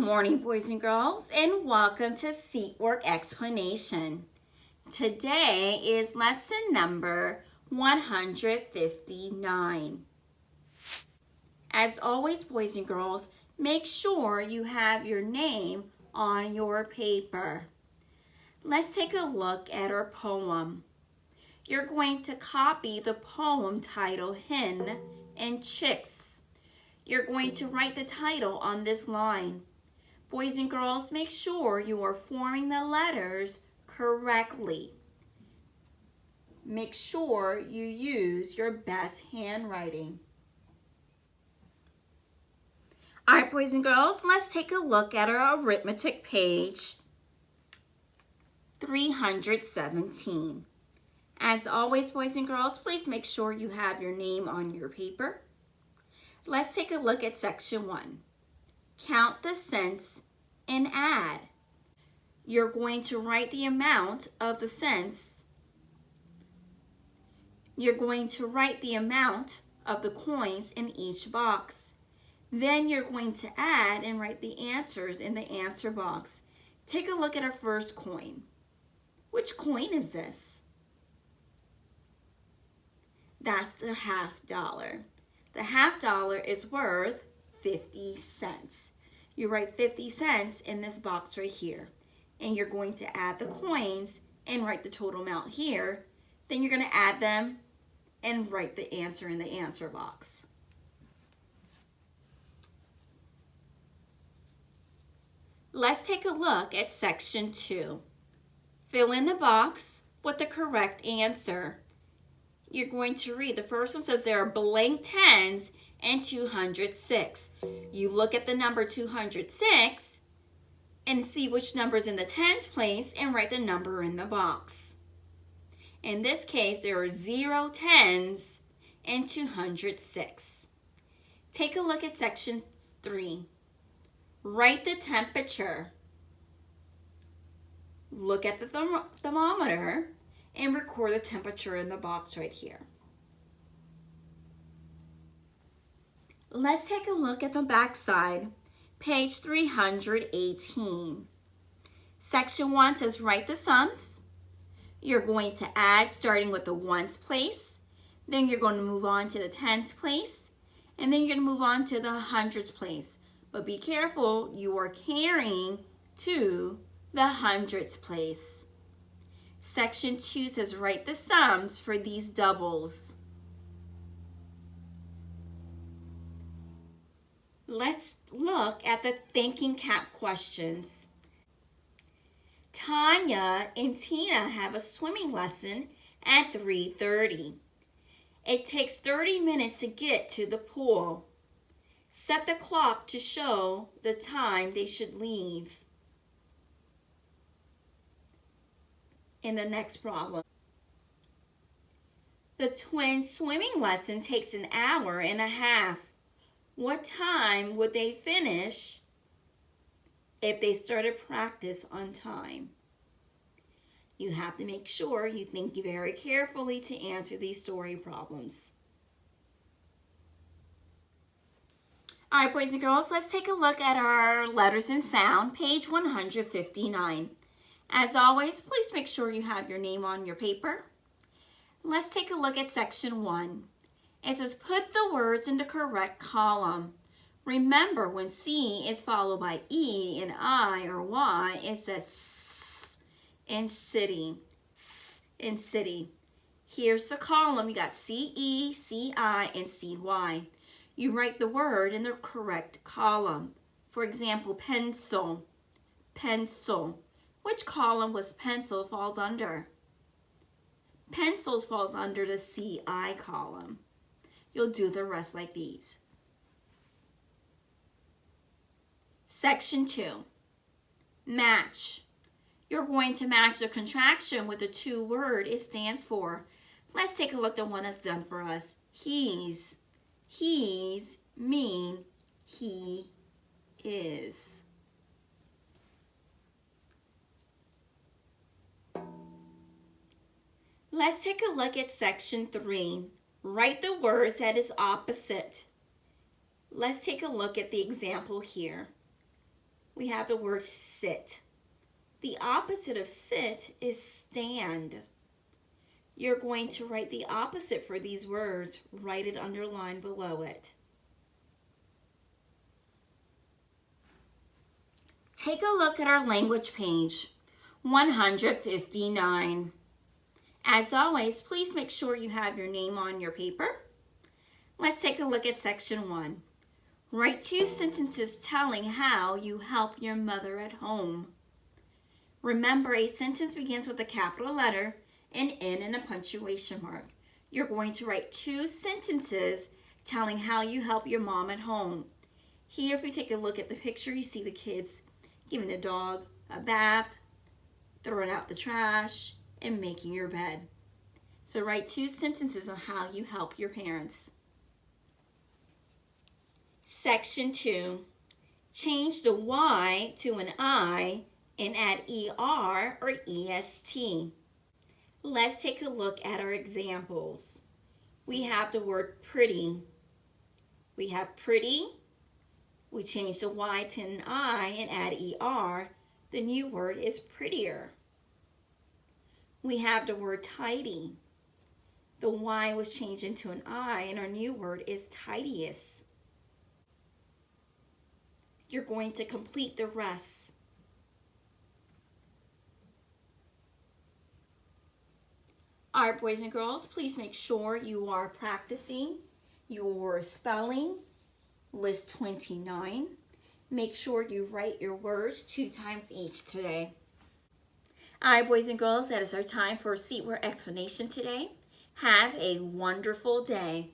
Good morning, boys and girls, and welcome to Seat Work Explanation. Today is lesson number 159. As always, boys and girls, make sure you have your name on your paper. Let's take a look at our poem. You're going to copy the poem title Hen and Chicks. You're going to write the title on this line. Boys and girls, make sure you are forming the letters correctly. Make sure you use your best handwriting. All right, boys and girls, let's take a look at our arithmetic page 317. As always, boys and girls, please make sure you have your name on your paper. Let's take a look at section 1. Count the cents and add. You're going to write the amount of the cents. You're going to write the amount of the coins in each box. Then you're going to add and write the answers in the answer box. Take a look at our first coin. Which coin is this? That's the $50. The $50 is worth 50 cents. You write 50 cents in this box right here. And you're going to add the coins and write the total amount here. Then you're going to add them and write the answer in the answer box. Let's take a look at section 2. Fill in the box with the correct answer. You're going to read, the first one says there are blank tens and 206. You look at the number 206 and see which number is in the tens place and write the number in the box. In this case, there are 0 tens and 206. Take a look at section 3. Write the temperature. Look at the thermometer and record the temperature in the box right here. Let's take a look at the back side, page 318. Section 1 says write the sums. You're going to add starting with the ones place, then you're going to move on to the tens place, and then you're going to move on to the hundreds place. But be careful, you are carrying to the hundreds place. Section 2 says write the sums for these doubles. Let's look at the thinking cap questions. Tanya and Tina have a swimming lesson at 3:30. It takes 30 minutes to get to the pool. Set the clock to show the time they should leave. In the next problem. The twins' swimming lesson takes an hour and a half. What time would they finish if they started practice on time? You have to make sure you think very carefully to answer these story problems. All right, boys and girls, let's take a look at our letters and sound, page 159. As always, please make sure you have your name on your paper. Let's take a look at section 1. It says put the words in the correct column. Remember, when C is followed by E and I or Y, it says S in city. S in city. Here's the column. You got C-E, C-I, and C-Y. You write the word in the correct column. For example, pencil, pencil. Which column was pencil falls under? Pencils falls under the C-I column. You'll do the rest like these. Section 2, match. You're going to match the contraction with the to word it stands for. Let's take a look at one that's done for us. He's. He's mean he is. Let's take a look at section 3. Write the words that is opposite. Let's take a look at the example here. we have the word sit. The opposite of sit is stand. You're going to write the opposite for these words. Write it underlined below it. Take a look at our language page, 159. As always, please make sure you have your name on your paper. Let's take a look at section 1. Write 2 sentences telling how you help your mother at home. Remember, a sentence begins with a capital letter, an N, and a punctuation mark. You're going to write 2 sentences telling how you help your mom at home. Here, if we take a look at the picture, you see the kids giving the dog a bath, throwing out the trash, and making your bed. So write 2 sentences on how you help your parents. Section 2. Change the Y to an I and add ER or EST. Let's take a look at our examples. We have the word pretty. We have pretty. We change the Y to an I and add ER. The new word is prettier. We have the word tidy. The Y was changed into an I and our new word is tidiest. You're going to complete the rest. All right, boys and girls, please make sure you are practicing your spelling, list 29. Make sure you write your words 2 times each today. All right, boys and girls, that is our time for a seat word explanation today. Have a wonderful day.